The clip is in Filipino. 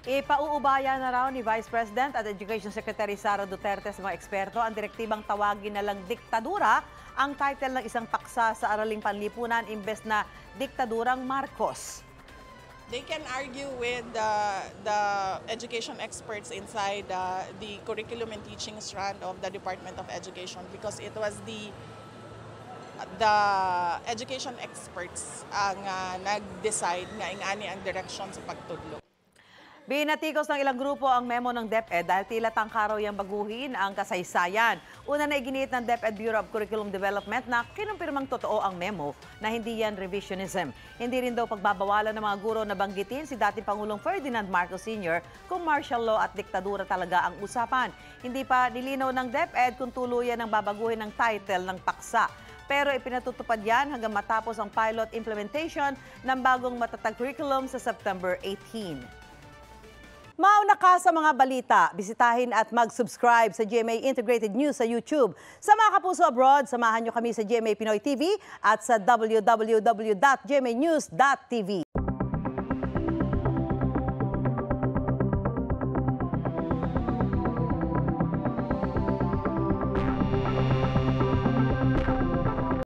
Ipauubaya na raw ni Vice President at Education Secretary Sara Duterte sa mga eksperto ang direktibang tawagin na lang diktadura ang title ng isang paksa sa araling panlipunan imbes na diktadurang Marcos. They can argue with the education experts inside the curriculum and teaching strand of the Department of Education because it was the education experts ang nag-decide nga ingani ang direction sa pagtudlo. Binatikos ng ilang grupo ang memo ng DepEd dahil tila tangkaraw yang baguhin ang kasaysayan. Una na iginiit ng DepEd Bureau of Curriculum Development na kinumpirmang totoo ang memo na hindi yan revisionism. Hindi rin daw pagbabawalan ng mga guro na banggitin si dating Pangulong Ferdinand Marcos Sr. kung martial law at diktadura talaga ang usapan. Hindi pa nilinaw ng DepEd kung tuluyan ang babaguhin ng title ng paksa. Pero ipinatutupad yan hanggang matapos ang pilot implementation ng bagong matatag curriculum sa September 18. Mauna ka sa mga balita, bisitahin at mag-subscribe sa GMA Integrated News sa YouTube. Sa mga kapuso abroad, samahan nyo kami sa GMA Pinoy TV at sa www.gmanews.tv.